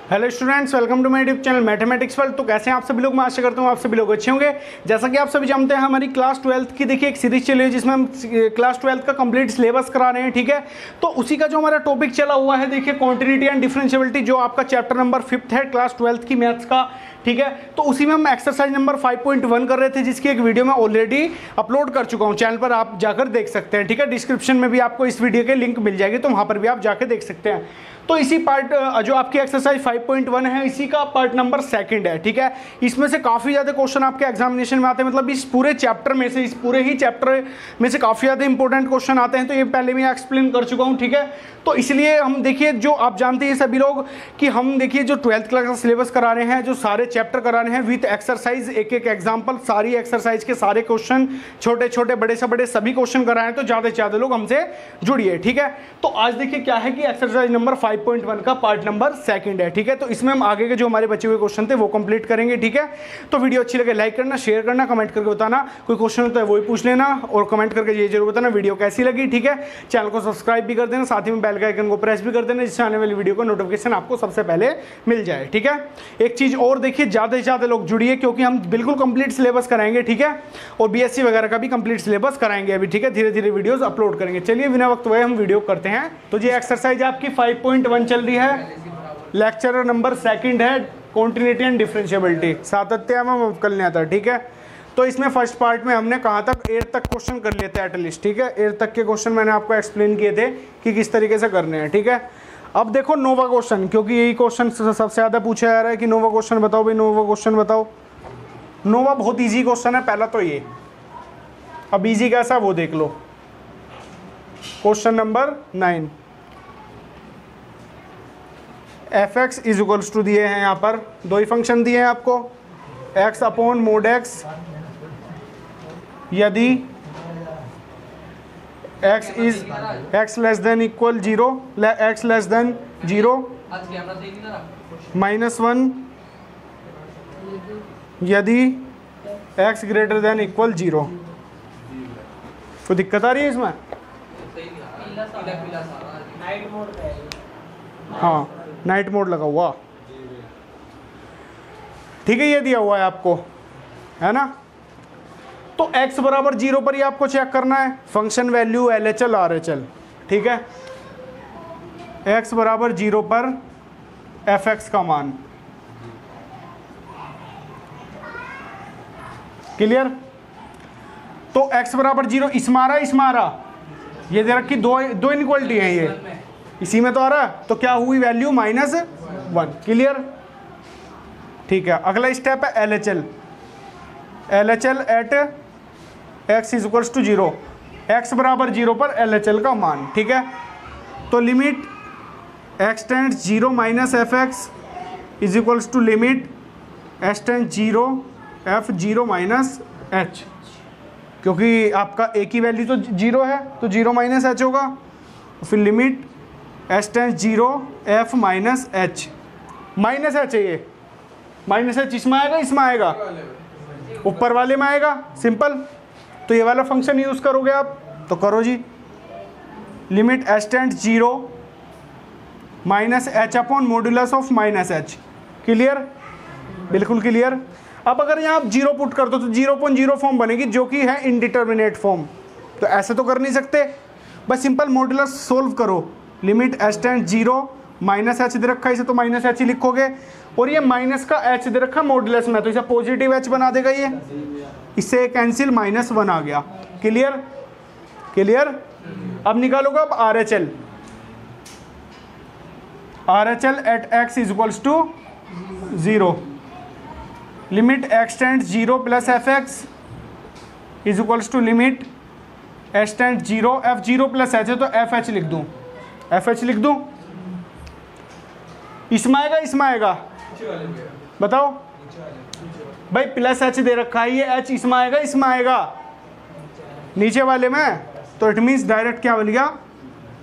Hello students, welcome to my YouTube channel mathematics world. तो कैसे हैं आप सभी लोग? मैं आशा करता हूँ आप सभी लोग अच्छे होंगे। जैसा कि आप सभी जानते हैं, हमारी क्लास 12th की देखिए एक सीरीज चली है जिसमें हम क्लास 12th का कंप्लीट सिलेबस करा रहे हैं। ठीक है, तो उसी का जो हमारा टॉपिक चला हुआ है देखिए कॉन्टिन्यूटी एंड डिफरेंशिएबिलिटी, जो आपका चैप्टर नंबर 5th है क्लास 12th की मैथ्स का। ठीक है, तो उसी में हम एक्सरसाइज नंबर 5.1 कर रहे थे, जिसकी एक वीडियो मैं ऑलरेडी अपलोड कर चुका हूं चैनल पर, आप जाकर देख सकते हैं। ठीक है, डिस्क्रिप्शन में भी आपको इस वीडियो के लिंक मिल जाएगी, तो वहां पर भी आप जाकर देख सकते हैं। तो इसी पार्ट जो आपकी एक्सरसाइज 5.1 है, इसी का पार्ट नंबर 2 है। ठीक है, इसमें से काफ़ी ज़्यादा क्वेश्चन आपके एग्जामिनेशन में आते हैं, मतलब इस पूरे चैप्टर में से, इस पूरे ही चैप्टर में से काफ़ी ज़्यादा इंपॉर्टेंट क्वेश्चन आते हैं। तो ये पहले मैं एक्सप्लेन कर चुका हूँ। ठीक है, तो इसलिए हम देखिए, जो आप जानते हैं सभी लोग कि हम देखिए जो 12th क्लास का सिलेबस करा रहे हैं, जो सारे चैप्टर करा रहे हैं विथ एक्सरसाइज, एक एक एग्जाम्पल, सारी एक्सरसाइज के सारे क्वेश्चन, छोटे छोटे बड़े से बड़े सभी क्वेश्चन कराए हैं। तो ज़्यादा से ज़्यादा लोग हमसे जुड़िए। ठीक है, तो आज देखिए क्या है कि एक्सरसाइज नंबर 5.1 का पार्ट नंबर 2 है। ठीक है, तो इसमें हम आगे के जो हमारे बचे हुए क्वेश्चन थे वो कंप्लीट करेंगे। ठीक है, तो वीडियो अच्छी लगे लाइक करना, शेयर करना, कमेंट करके बताना, कोई क्वेश्चन होता है वो ही पूछ लेना, और कमेंट करके ये जरूर बताना वीडियो कैसी लगी। ठीक है, चैनल को सब्सक्राइब भी कर देना, साथ ही में बेल के आइकन को प्रेस भी कर देना, जिससे आने वाली वीडियो का नोटिफिकेशन आपको सबसे पहले मिल जाए। ठीक है, एक चीज और देखिए, ज्यादा से ज्यादा लोग जुड़िए, क्योंकि हम बिल्कुल कंप्लीट सिलेबस कराएंगे। ठीक है, और बीएससी वगैरह का भी कंप्लीट सिलेबस कराएंगे अभी। ठीक है, धीरे धीरे वीडियोस अपलोड करेंगे। चलिए बिना वक्त हुए हम वीडियो करते हैं। तो ये एक्सरसाइज आपकी 5.1 चल रही है, लेक्चर नंबर 2 है, कॉन्टिन्यूटी एंड डिफरेंशिएबिलिटी, सातत्य एवं अवकलनीयता। ठीक है, तो इसमें फर्स्ट पार्ट में हमने कहा तक 8 तक क्वेश्चन कर लिए थे एटलीस्ट। ठीक है, 8 तक के क्वेश्चन मैंने आपको एक्सप्लेन किए थे कि किस तरीके से करने हैं। ठीक है, अब देखो नोवा क्वेश्चन, क्योंकि यही क्वेश्चन सबसे ज़्यादा पूछा जा रहा है कि नोवा क्वेश्चन बताओ भाई, नोवा क्वेश्चन बताओ। नोवा बहुत ईजी क्वेश्चन है पहला तो ये। अब ईजी कैसा वो देख लो। Question number 9, f x is equals to दिए हैं, यहाँ पर दो ही फंक्शन दिए हैं आपको, एक्स अपॉन मोड एक्स, यदि x less than equal 0, x less than 0, -1 यदि x ग्रेटर देन इक्वल 0। कोई दिक्कत आ रही है इसमें? हाँ, नाइट मोड लगा हुआ। ठीक है, ये दिया हुआ है आपको, है ना। तो x बराबर 0 पर ही आपको चेक करना है फंक्शन वैल्यू LHL RHL। ठीक है, x बराबर 0 पर fx का मान। क्लियर? तो x बराबर 0 इसमारा ये दे रखी, दो इनइक्वालिटी है ये, इसी में तो आ रहा है, तो क्या हुई वैल्यू -1। क्लियर? ठीक है, अगला स्टेप है LHL at x is equals to 0, x बराबर 0 पर LHL का मान। ठीक है, तो limit x tends 0 minus fx is equals to limit x tends 0 f0 minus h, क्योंकि आपका a की वैल्यू तो 0 है, तो 0 माइनस h होगा, फिर limit x tends 0 f minus h, minus h है ये, माइनस h इसमें आएगा, इसमें आएगा, ऊपर वाले में आएगा, सिंपल। तो ये वाला फंक्शन यूज करोगे आप, तो करो जी, limit h tends 0 minus h upon modulus of minus h। Clear? बिल्कुल क्लियर। अब अगर यहाँ आप 0 पुट कर दो तो 0.0 फॉर्म बनेगी, जो कि है इनडिटर्मिनेट फॉर्म। तो ऐसे तो कर नहीं सकते, बस सिंपल मॉड्यूलस सोल्व करो। Limit h tends 0 minus h दे रखा है, इसे तो माइनस h ही लिखोगे, और ये माइनस का h दे रखा मॉड्यूलस में, तो इसे पॉजिटिव h बना देगा ये, इससे कैंसिल -1 आ गया। क्लियर? क्लियर? अब निकालोगे अब RHL at x is equals to 0, limit x tends 0 plus fx is equals to limit h tends 0 f0 plus h है, तो fh लिख दूं, fh लिख दूं। इसमें आएगा, इसमें आएगा, बताओ भाई, प्लस h दे रखा है, ये h इसमें आएगा, इसमें आएगा, नीचे वाले में, तो इट मीन्स डायरेक्ट क्या बन गया,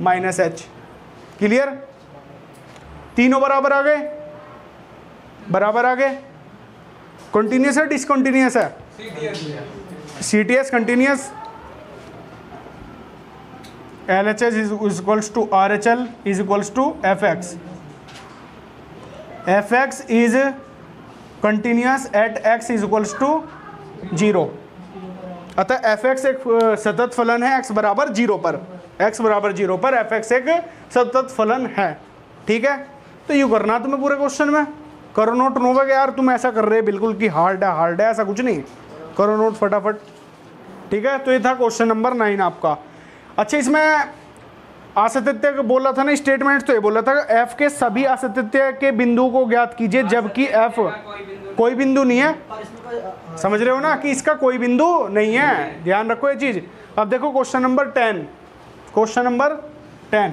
-h। क्लियर? तीनों बराबर आ गए, बराबर आ गए। कंटिन्यूस है डिसकंटिन्यूस है? CTS continuous. LHS is equals to RHL is equals to FX। F x is continuous at x is equals to 0। अतः एफ एक्स एक सतत फलन है x बराबर 0 पर, x बराबर 0 पर एफ एक्स एक सतत फलन है। ठीक है, तो यूँ करना तुम्हें पूरे क्वेश्चन में। करो नोट नोवा यार, तुम ऐसा कर रहे बिल्कुल कि हार्ड है ऐसा कुछ नहीं, करो नोट फटाफट। ठीक है, तो ये था क्वेश्चन नंबर 9 आपका। अच्छा, इसमें असतत्य बोला था ना स्टेटमेंट, तो ये बोला था f के सभी असतत्य के बिंदु को ज्ञात कीजिए जबकि f कोई बिंदु नहीं है। समझ रहे हो ना कि इसका कोई बिंदु नहीं है, ध्यान रखो ये चीज। अब देखो क्वेश्चन नंबर 10, क्वेश्चन नंबर 10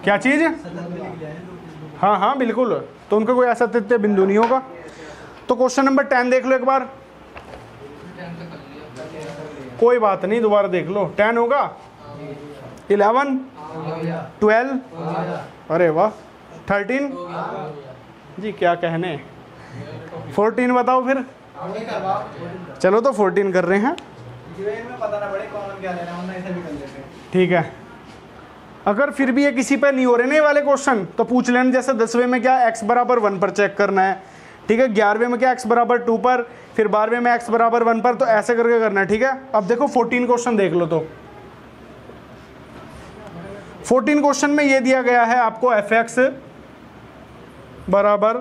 क्या चीज? हाँ हाँ बिल्कुल, तो उनका कोई असतत्य बिंदु नहीं होगा। तो क्वेश्चन नंबर 10 देख लो एक बार, कोई बात नहीं दोबारा देख लो। 10 होगा, 11, 12, अरे वाह, 13 जी क्या कहने, 14 बताओ फिर। चलो तो 14 कर रहे हैं, ठीक है। अगर फिर भी ये किसी पे नहीं हो रहे नहीं वाले क्वेश्चन तो पूछ लेना, जैसे 10वें में क्या x बराबर 1 पर चेक करना है, ठीक है। 11वें में क्या x बराबर 2 पर, फिर 12वें में x बराबर 1 पर, तो ऐसे करके करना है, ठीक है। अब देखो 14 क्वेश्चन देख लो। तो 14 क्वेश्चन में ये दिया गया है आपको एफ एक्स बराबर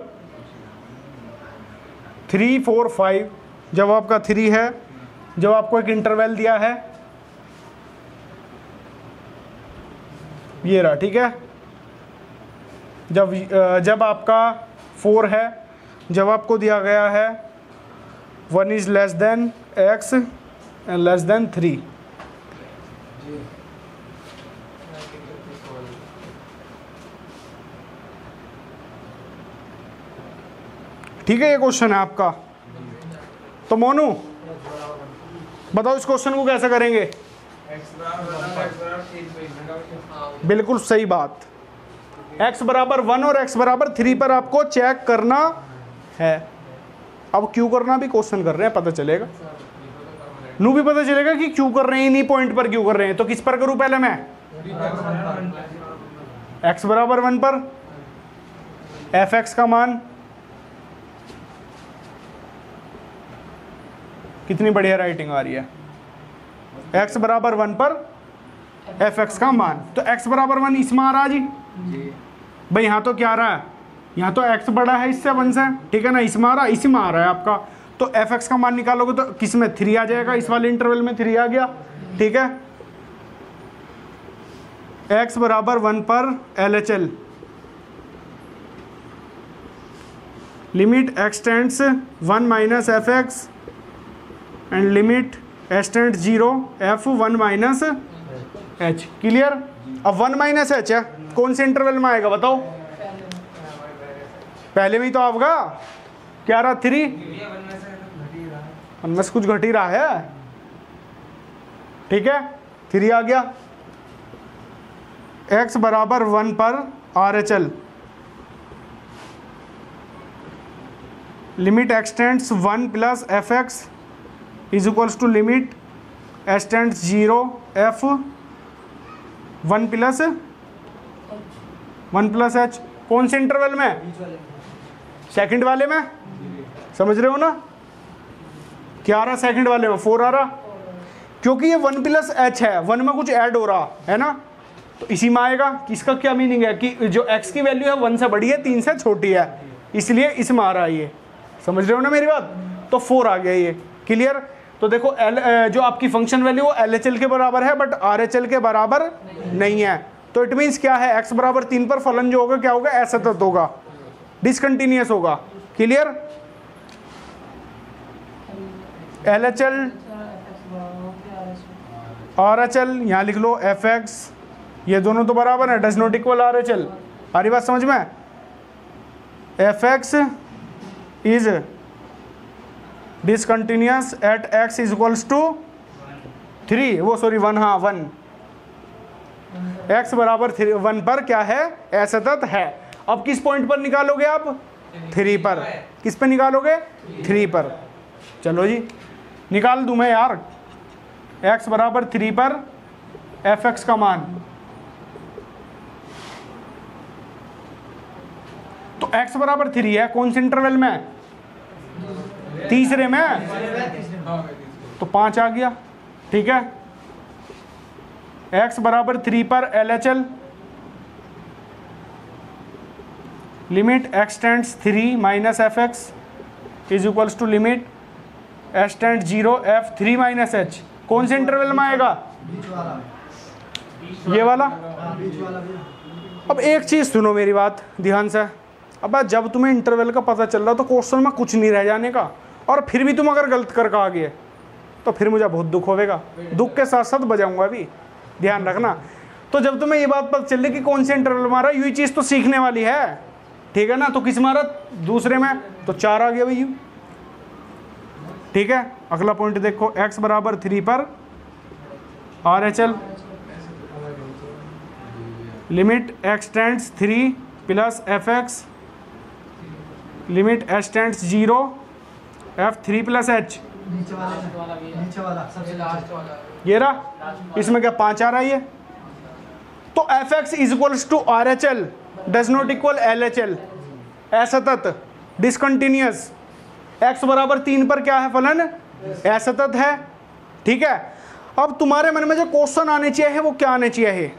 3, 4, 5, जवाब का 3 है। जब आपको एक इंटरवल दिया है ये रहा, ठीक है। जब आपका 4 है, जब आपको दिया गया है 1 is less then x and less than 3। ठीक है, ये क्वेश्चन है आपका। तो मोनू बताओ इस क्वेश्चन को कैसे करेंगे? बिल्कुल सही बात, x बराबर 1 और x बराबर 3 पर आपको चेक करना है। अब क्यों करना भी क्वेश्चन कर रहे हैं, पता चलेगा, नू भी पता चलेगा कि क्यों कर रहे हैं, इन्हीं पॉइंट पर क्यों कर रहे हैं। तो किस पर करूं पहले मैं? x बराबर 1 पर एफ एक्स का मान, कितनी बढ़िया राइटिंग आ रही है, x बराबर 1 पर एफ एक्स का मान। तो x बराबर 1 इसमें आ रहा जी भाई, यहाँ तो क्या आ रहा है, यहाँ तो x बड़ा है इससे 1 से, ठीक है ना, इसमें आ रहा है, इसी में आ रहा है आपका। तो एफ एक्स का मान निकालोगे तो किस में 3 आ जाएगा, इस वाले इंटरवल में 3 आ गया, ठीक है। x बराबर 1 पर LHL limit x tends 1 minus F x and limit h tends 0 f 1 minus h। Clear? अब 1 माइनस h है, कौन से इंटरवल में आएगा बताओ? पहले में ही तो आएगा, क्या रहा 3, उनमें से कुछ घट ही रहा है, ठीक है। 3 आ गया। x बराबर 1 पर RHL limit x tends 1 plus f x is equals to limit h tends 0 f 1 plus h। कौन से इंटरवल में? सेकंड वाले में, समझ रहे हो ना? क्या आ रहा सेकंड वाले में? 4 आ रहा, क्योंकि ये 1 प्लस h है, 1 में कुछ ऐड हो रहा है ना, तो इसी में आएगा। इसका क्या मीनिंग है कि जो x की वैल्यू है 1 से बड़ी है, 3 से छोटी है, इसलिए इसमें आ रहा है ये। समझ रहे हो ना मेरी बात? तो 4 आ गया ये। क्लियर? तो देखो जो आपकी फंक्शन वैल्यू वो LHL के बराबर है बट RHL के बराबर नहीं है। तो इट मीन्स क्या है, x बराबर 3 पर फलन जो होगा क्या होगा, असतत होगा, डिसकंटिन्यूअस होगा। क्लियर? LHL RHL यहाँ लिख लो एफ एक्स, ये दोनों तो बराबर है, डज नॉट इक्वल RHL। आ रही बात समझ में? F x is discontinuous at x is equals to 3, वो सॉरी 1, हाँ 1, x बराबर 1 पर क्या है, असतत है। अब किस पॉइंट पर निकालोगे आप? 3 पर। किस पे निकालोगे? 3 पर। चलो जी निकाल दूं मैं यार, x बराबर 3 पर एफ एक्स का मान, x बराबर 3 है, कौन से इंटरवल में? तीसरे में, तो 5 आ गया। ठीक है, x बराबर 3 पर LHL limit x tends 3 minus fx is equals to limit s tends 0 f3 minus h। कौन से इंटरवल में आएगा? ये वाला। अब एक चीज सुनो मेरी बात ध्यान से, अब जब तुम्हें इंटरवल का पता चल रहा तो क्वेश्चन में कुछ नहीं रह जाने का, और फिर भी तुम अगर गलत करके आ गए तो फिर मुझे बहुत दुख होगा, दुख के साथ साथ बजाऊंगा अभी, ध्यान रखना। तो जब तुम्हें ये बात पता चल रही कि कौन से इंटरवल मारा, यही चीज तो सीखने वाली है, ठीक है ना। तो किस मारा? दूसरे में, तो 4 आ गया भाई यू। ठीक है, अगला पॉइंट देखो, x बराबर 3 पर RHL limit x tends 3 plus fx limit h tends 0 f3 plus h। नीचे वाला सबसे लास्ट वाला ये रहा, इसमें क्या 5 आ रहा है ये, तो fx is equals to RHL does not equal LHL, असतत, डिसकंटिन्यूअस। x बराबर 3 पर क्या है फलन? असतत है। ठीक है, अब तुम्हारे मन में जो क्वेश्चन आने चाहिए वो क्या आने चाहिए?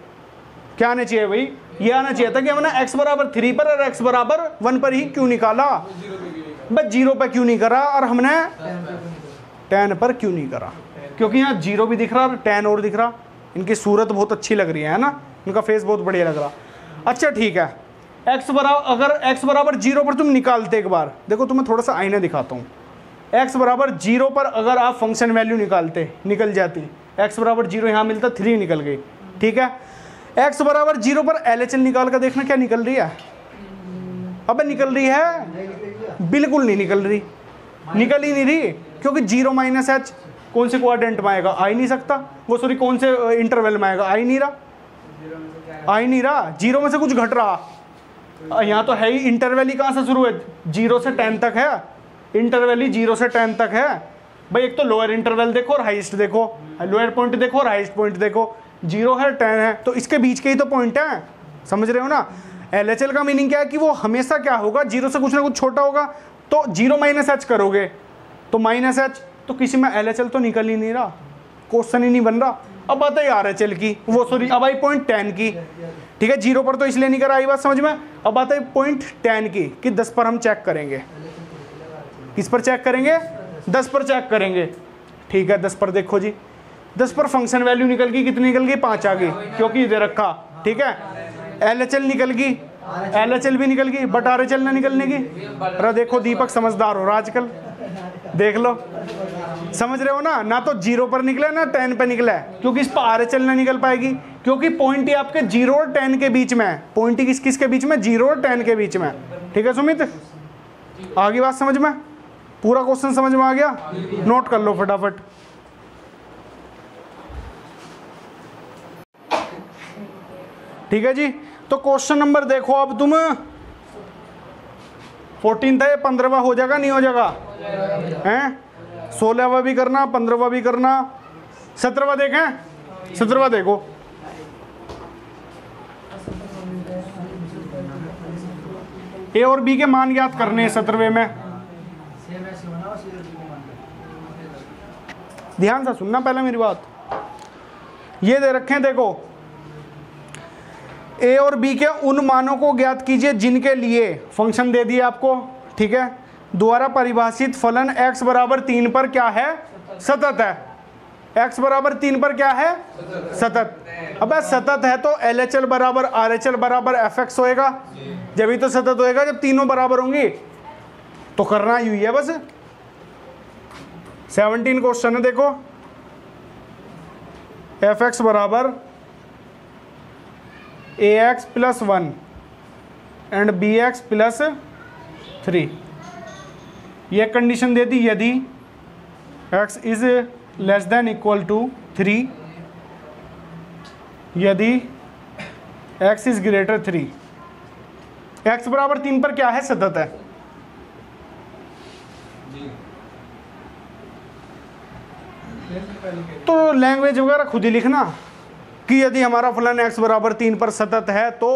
क्या आने चाहिए भाई? ये आना चाहिए था कि हमने x बराबर 3 पर और x बराबर 1 पर ही क्यों निकाला, बस 0 पर क्यों नहीं करा, और हमने 10 पर क्यों नहीं करा? क्योंकि यहाँ 0 भी दिख रहा, 10 और दिख रहा। इनकी सूरत बहुत अच्छी लग रही है ना, इनका फेस बहुत बढ़िया लग रहा। अच्छा ठीक है, x बराबर, अगर x बराबर 0 पर तुम निकालते, एक बार देखो तुम्हें थोड़ा सा आईना दिखाता हूँ। x बराबर 0 पर अगर आप फंक्शन वैल्यू निकालते, निकल जाती, x बराबर 0 यहाँ मिलता, 3 निकल गई। ठीक है, x बराबर 0 पर LHL निकाल कर देखना क्या निकल रही है। अब निकल रही है? बिल्कुल नहीं निकल रही, निकल ही नहीं रही, क्योंकि 0 माइनस h कौन से क्वाड्रेंट में आएगा? आ ही नहीं सकता। वो सॉरी कौन से इंटरवल में आएगा? आ ही नहीं रहा, आ ही नहीं रहा। 0 में से कुछ घट रहा, यहाँ तो है ही, इंटरवल ही कहाँ से शुरू है? 0 से 10 तक है, इंटरवल ही 0 से 10 तक है भाई। एक तो लोअर इंटरवल देखो और हाईएस्ट देखो, लोअर पॉइंट देखो और हाईएस्ट पॉइंट देखो, 0 है 10 है, तो इसके बीच के ही तो पॉइंट है, समझ रहे हो ना। LHL का मीनिंग क्या है कि वो हमेशा क्या होगा? 0 से कुछ ना कुछ छोटा होगा, तो 0 माइनस h करोगे तो माइनस h, तो किसी में LHL तो निकल ही नहीं रहा, क्वेश्चन ही नहीं बन रहा। अब बात है RHL की, वो सॉरी अब आई पॉइंट 10 की। ठीक है, 0 पर तो इसलिए नहीं करा, आई बात समझ में। अब बात है पॉइंट 10 की, कि 10 पर हम चेक करेंगे। किस पर चेक करेंगे? 10 पर चेक करेंगे। ठीक है, 10 पर देखो जी, 10 पर फंक्शन वैल्यू निकल गई, कितनी निकल गई? 5 आ गई, क्योंकि दे रखा। ठीक है, LHL निकल गई, LHL भी निकल गई, बट RHL ना निकलने की। अरे देखो दीपक समझदार हो रहा आजकल, देख लो, समझ रहे हो ना। ना तो 0 पर निकला ना 10 पर निकला है, क्योंकि इस पर RHL ना निकल पाएगी, क्योंकि पॉइंट ही आपके 0 और 10 के बीच में है। पॉइंट ही किस किस के बीच में? 0 और 10 के बीच में। ठीक है सुमित, आगे बात समझ में? पूरा क्वेश्चन समझ में आ गया? नोट कर लो फटाफट। ठीक है जी, तो क्वेश्चन नंबर देखो अब तुम, 14 था, ये 15वां हो जाएगा नहीं हो जाएगा? हैं, 16वां भी करना, 15वां भी करना, 17वां देखें, 17वां देखो। ए और बी के मान ज्ञात करने हैं 17वें में। ध्यान से सुनना पहले मेरी बात, ये दे रखे हैं देखो, ए और बी के उन मानों को ज्ञात कीजिए जिनके लिए फंक्शन दे दिए आपको। ठीक है, द्वारा परिभाषित फलन x बराबर 3 पर क्या है? सतत है। x बराबर 3 पर क्या है? सतत। अब सतत है तो LHL बराबर RHL बराबर fx होएगा, जब ही तो सतत होएगा जब तीनों बराबर होंगी। तो करना यूं ही है बस। 17 क्वेश्चन है देखो, fx बराबर ax plus 1 and bx plus 3, ये कंडीशन दे दी यदि x is less than equal to 3, यदि x इज ग्रेटर 3। x बराबर 3 पर क्या है? सतत है। तो लैंग्वेज वगैरह खुद ही लिखना, कि यदि हमारा फलन x बराबर 3 पर सतत है तो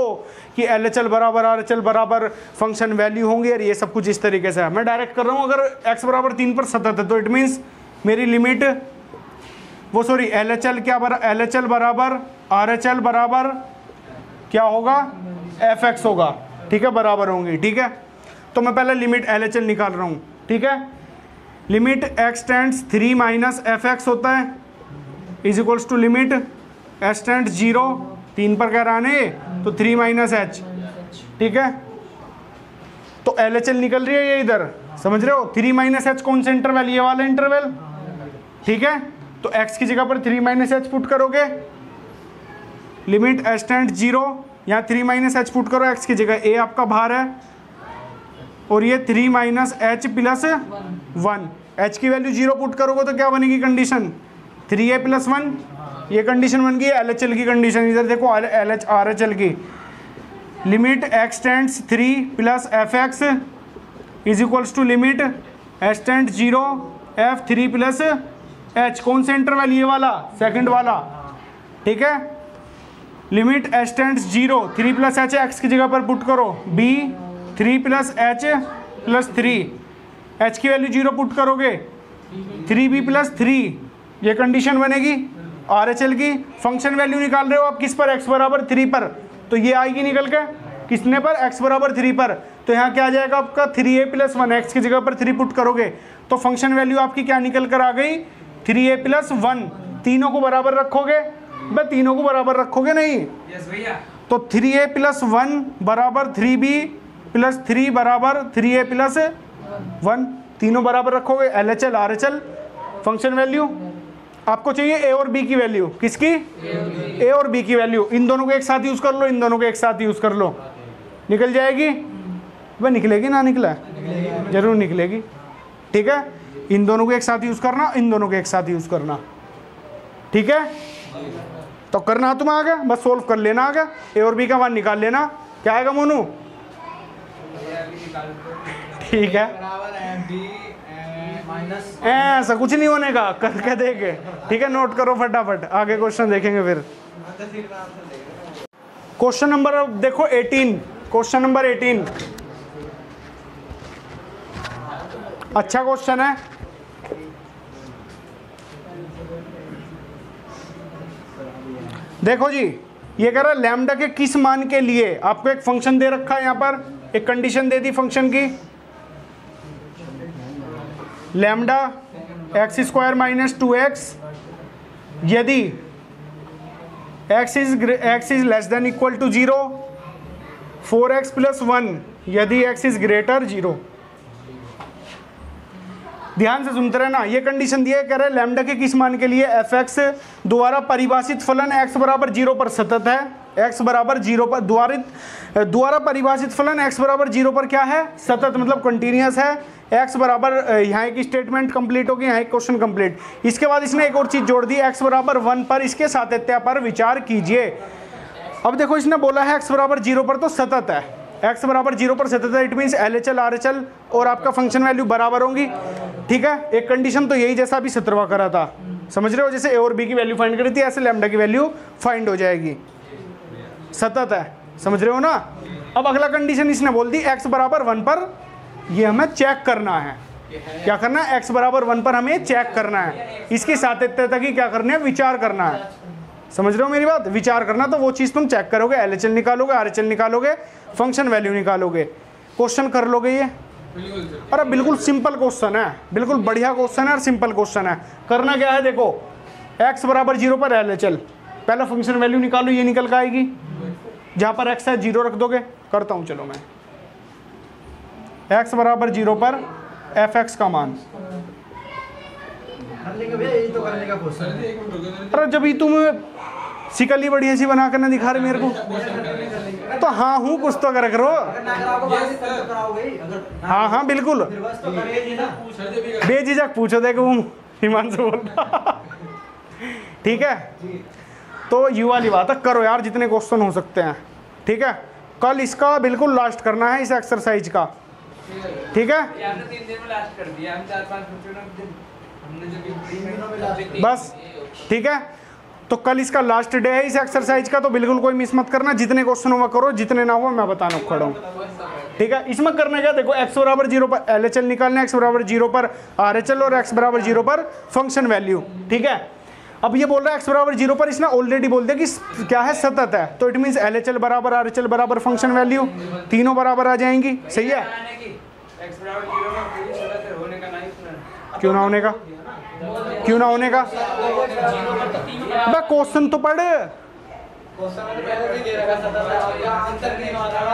कि LHL बराबर RHL बराबर फंक्शन वैल्यू होंगे, और ये सब कुछ इस तरीके से है। मैं डायरेक्ट कर रहा हूँ, अगर x बराबर 3 पर सतत है तो इट मीन्स मेरी लिमिट वो सॉरी LHL क्या LHL बराबर RHL बराबर क्या होगा, fx होगा, ठीक है, बराबर होंगी, ठीक है। तो मैं पहले लिमिट LHL निकाल रहा हूँ, ठीक है। Limit x tends 3 minus fx होता है is equals to limit h tends 0, 3 पर कह रहा है तो 3 माइनस h, ठीक है। तो LHL निकल रही है ये इधर, समझ रहे हो। 3 माइनस h कौन सा इंटरवल, ये वाला इंटरवल, ठीक है। तो x की जगह पर 3 माइनस h पुट करोगे, लिमिट h टेंड्स 0, यहाँ 3 माइनस h पुट करो x की जगह, a आपका बाहर है, और ये 3 माइनस h प्लस 1, h की वैल्यू 0 पुट करोगे तो क्या बनेगी कंडीशन, 3a प्लस 1, ये कंडीशन बन गई LHL की कंडीशन। इधर देखो RHL की, limit x tends 3 plus fx is equals to limit h tends 0 f 3 plus h, कौन सा इंटरवल, ये वाला सेकंड वाला, ठीक है। Limit h tends 0, 3 plus h x की जगह पर पुट करो, b 3 plus h plus 3, h की वैल्यू 0 पुट करोगे, 3b प्लस 3, ये कंडीशन बनेगी RHL की। फंक्शन वैल्यू निकाल रहे हो आप किस पर, x बराबर 3 पर, तो ये आएगी निकल के किसने पर, x बराबर 3 पर। तो यहाँ क्या आ जाएगा आपका 3a प्लस 1, x की जगह पर 3 पुट करोगे तो फंक्शन वैल्यू आपकी क्या निकल कर आ गई, 3a प्लस 1। तीनों को बराबर रखोगे, भाई तीनों को बराबर रखोगे नहीं, तो 3a प्लस 1 बराबर 3b प्लस 3 बराबर 3a प्लस 1, तीनों बराबर रखोगे। LHL RHL फंक्शन वैल्यू आपको चाहिए a और b की वैल्यू, किसकी, a और b की वैल्यू, इन दोनों को एक साथ यूज कर लो, इन दोनों को एक साथ यूज कर लो, निकल जाएगी, वह निकलेगी ना, निकला जरूर निकलेगी, ठीक है। इन दोनों को एक साथ यूज करना, इन दोनों को एक साथ यूज करना, ठीक है। तो करना तुम आगे, बस सोल्व कर लेना आगे, a और b का मान निकाल लेना, क्या आएगा मोनू, ठीक है। ऐसा कुछ नहीं होने का, करके देखे, ठीक है, नोट करो फटाफट, आगे क्वेश्चन देखेंगे फिर। क्वेश्चन नंबर देखो 18, क्वेश्चन नंबर 18 अच्छा क्वेश्चन है। देखो जी, ये कह रहा है लैम्डा के किस मान के लिए, आपको एक फंक्शन दे रखा है, यहाँ पर एक कंडीशन दे दी फंक्शन की, lambda x square minus 2x यदि x is less than equal to 0, 4x plus 1 यदि x इज ग्रेटर 0। ध्यान से सुनते रहना, ये कंडीशन दिया है, कह रहे हैं लैम्डा के किस मान के लिए fx द्वारा परिभाषित फलन x बराबर 0 पर सतत है, x बराबर 0 पर द्वारा परिभाषित फलन x बराबर 0 पर क्या है, सतत मतलब कंटिन्यूअस है। x बराबर, यहाँ एक स्टेटमेंट कंप्लीट होगी, यहाँ एक क्वेश्चन कंप्लीट। इसके बाद इसने एक और चीज जोड़ दी, x बराबर 1 पर इसके सातत्य पर विचार कीजिए। अब देखो इसने बोला है x बराबर 0 पर तो सतत है, x बराबर 0 पर सतत है, इट मीन्स LHL RHL और आपका फंक्शन वैल्यू बराबर होंगी, ठीक है। एक कंडीशन तो यही जैसा अभी 17वां करा था, समझ रहे हो, जैसे a और b की वैल्यू फाइंड करी थी ऐसे लैम्डा की वैल्यू फाइंड हो जाएगी, सतत है, समझ रहे हो ना। अब अगला कंडीशन इसने बोल दी x बराबर 1 पर, ये हमें चेक करना है, क्या करना है, x बराबर 1 पर हमें चेक करना है, इसकी सातत्यता की क्या करना है, विचार करना है, समझ रहे हो मेरी बात, विचार करना। तो वो चीज़ तुम चेक करोगे, LHL निकालोगे, RHL निकालोगे, फंक्शन वैल्यू निकालोगे, क्वेश्चन कर लोगे ये। अरे बिल्कुल सिंपल क्वेश्चन है, बिल्कुल बढ़िया क्वेश्चन है और सिंपल क्वेश्चन है। करना क्या है, देखो x बराबर 0 पर LHL, पहला फंक्शन वैल्यू निकालो, ये निकल के आएगी, जहाँ पर x है 0 रख दोगे। करता हूँ चलो मैं, x बराबर 0 पर fx का मान, अरे जब ही तुम सिकली बढ़िया सी बना कर ना दिखा रहे मेरे को, तो हाँ हूँ कुछ तो कर करो, हाँ हाँ बिल्कुल, बेझिझक पूछो, देखो हिमांशु बोल ठीक है। तो ये वाली बात है, करो यार जितने क्वेश्चन हो सकते हैं, ठीक है। कल इसका बिल्कुल लास्ट करना है इस एक्सरसाइज का, ठीक है। हमने 3 दिन में लास्ट कर दिया, हम 4-5 बच्चों ने बस ठीक है। तो कल इसका लास्ट डे है इस एक्सरसाइज का, तो बिल्कुल कोई मिस मत करना, जितने क्वेश्चन हुआ करो, जितने ना हुआ मैं बताना खड़ा हूँ, ठीक है। इसमें करने क्या, देखो x बराबर 0 पर LHL निकालना है, x बराबर 0 पर RHL और x बराबर 0 पर फंक्शन वैल्यू, ठीक है। अब ये बोल रहा है x बराबर 0 पर, इसने ऑलरेडी बोल दिया कि क्या है, सतत है, तो इट मीन्स LHL बराबर RHL बराबर फंक्शन वैल्यू, तीनों बराबर आ जाएंगी, सही है। क्यों ना होने का, क्यों ना होने का, क्वेश्चन तो पढ़,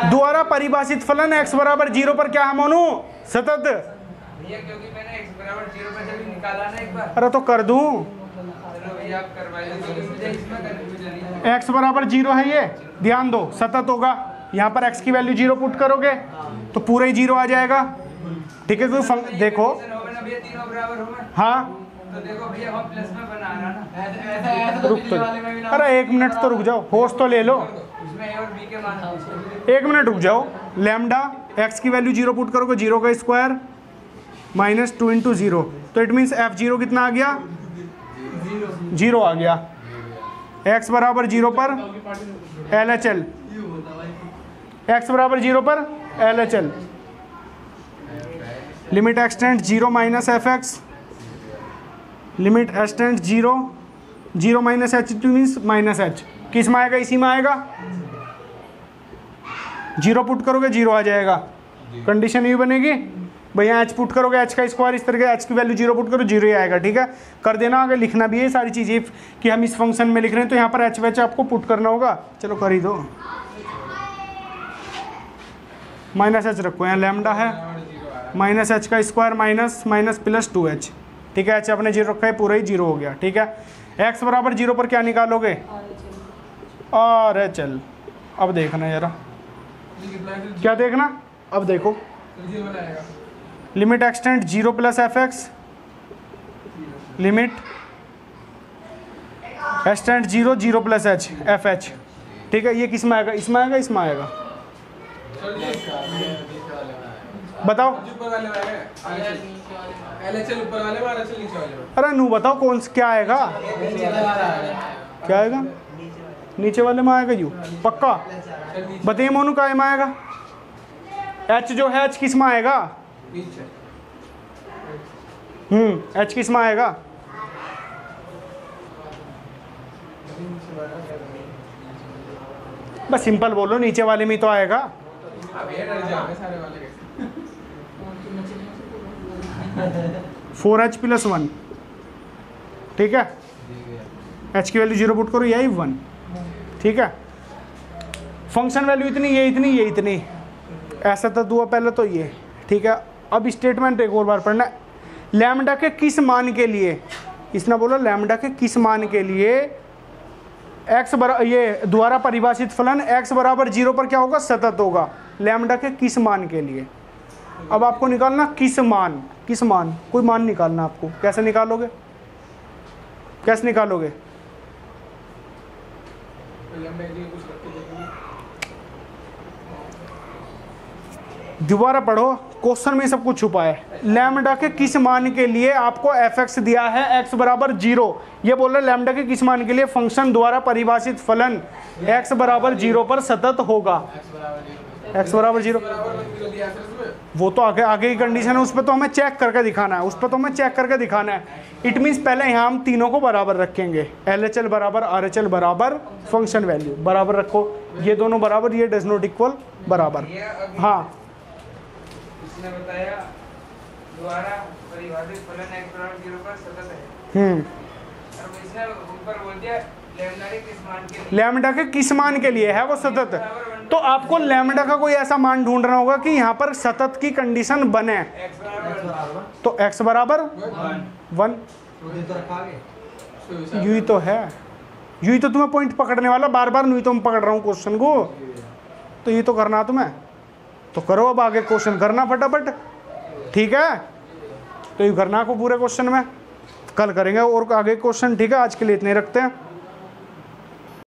द्वारा परिभाषित फलन x बराबर 0 पर क्या है मोनू, सतत। क्योंकि मैंने x बराबर 0 पर जब निकाला ना एक बार, अरे तो कर दूं, x बराबर 0 है, ये ध्यान दो, सतत होगा, यहाँ पर x की वैल्यू 0 पुट करोगे तो पूरा ही 0 आ जाएगा, ठीक है। कोई देखो हाँ, तो देखो भैया हम प्लस में बना रहा ना, रुक तो, अरे 1 मिनट तो रुक जाओ, होश तो ले लो, उसमें a और b के मान 1 मिनट रुक जाओ। लैम्डा x की वैल्यू 0 पुट करोगे, 0 का स्क्वायर माइनस 2 इंटू 0, तो इट मीन्स f0 कितना आ गया, 0 आ गया। x बराबर 0 पर LHL, x बराबर 0 पर LHL, limit x tend 0 minus fx, limit h tend 0, 0 minus h means minus h, किस में आएगा, इसी में आएगा, 0 पुट करोगे 0 आ जाएगा, कंडीशन ये बनेगी भैया, h पुट करोगे h का स्क्वायर, इस तरह के h की वैल्यू 0 पुट करो 0 ही आएगा, ठीक है। कर देना, आगे लिखना भी है सारी चीज़ें कि हम इस फंक्शन में लिख रहे हैं, तो यहाँ पर h वैच आपको पुट करना होगा, चलो कर ही दो, माइनस h रखो, यहाँ लैम्डा है, माइनस h का square minus minus plus 2h, ठीक है। h आपने 0 रखा है, पूरा ही 0 हो गया, ठीक है। x बराबर 0 पर क्या निकालोगे, RHL। अब देखना जरा, क्या देखना, अब देखो, limit x tend 0 plus fx, limit h tend 0, 0 plus h fh, ठीक है। ये किस में आएगा, इसमें आएगा, इसमें आएगा, बताओ, अरे नू बताओ कौन सा क्या आएगा, क्या आएगा, नीचे वाले में आएगा यू, पक्का बताइए मोनू, काय में आएगा, h जो है h किस में आएगा, h किस में आएगा, बस सिंपल बोलो, नीचे वाले में तो आएगा, 4h प्लस 1, ठीक है। h की वैल्यू 0 पुट करो, यही 1, ठीक है। फंक्शन वैल्यू इतनी, ये इतनी, ये इतनी, ऐसा तो दुआ पहले तो ये, ठीक है। अब स्टेटमेंट एक और बार पढ़ना, लैम्डा के किस मान के लिए, इसने बोला लैम्डा के किस मान के लिए x बराबर, ये द्वारा परिभाषित फलन x बराबर 0 पर क्या होगा, सतत होगा, लैम्डा के किस मान के लिए। अब आपको निकालना किस मान, किस मान, कोई मान निकालना आपको, कैसे निकालोगे, कैसे निकालोगे, दोबारा पढ़ो, क्वेश्चन में सब कुछ छुपा है। लैम्डा के किस मान के लिए आपको fx दिया है x बराबर 0, ये बोल रहे लैम्डा के किस मान के लिए फंक्शन द्वारा परिभाषित फलन x बराबर 0 पर सतत होगा, x बराबर 0, वो तो आगे आगे की कंडीशन है, उस पर तो हमें चेक करके दिखाना है, उस पर तो हमें चेक करके दिखाना है। इट मीन्स पहले यहाँ हम तीनों को बराबर रखेंगे, LHL बराबर RHL बराबर फंक्शन वैल्यू बराबर रखो, ये दोनों बराबर, ये डज नॉट इक्वल बराबर, हाँ। इसने बताया द्वारा परिभाषित फलन x बराबर 0 पर सतत है, और इसने ऊपर बोल दिया लैम्डा के किस मान के लिए है वो सतत, तो आपको लैम्डा का कोई ऐसा मान ढूंढना होगा कि यहाँ पर सतत की कंडीशन बने, तो x बराबर 1, यू ही तो है, यू ही तो तुम्हें पॉइंट पकड़ने वाला, बार बार नहीं तो मैं पकड़ रहा हूँ क्वेश्चन को, तो ये तो करना तुम्हें, तो करो अब आगे क्वेश्चन करना फटाफट, ठीक है। तो ये करना को पूरे क्वेश्चन में, कल करेंगे और आगे क्वेश्चन, ठीक है। आज के लिए इतने रखते हैं।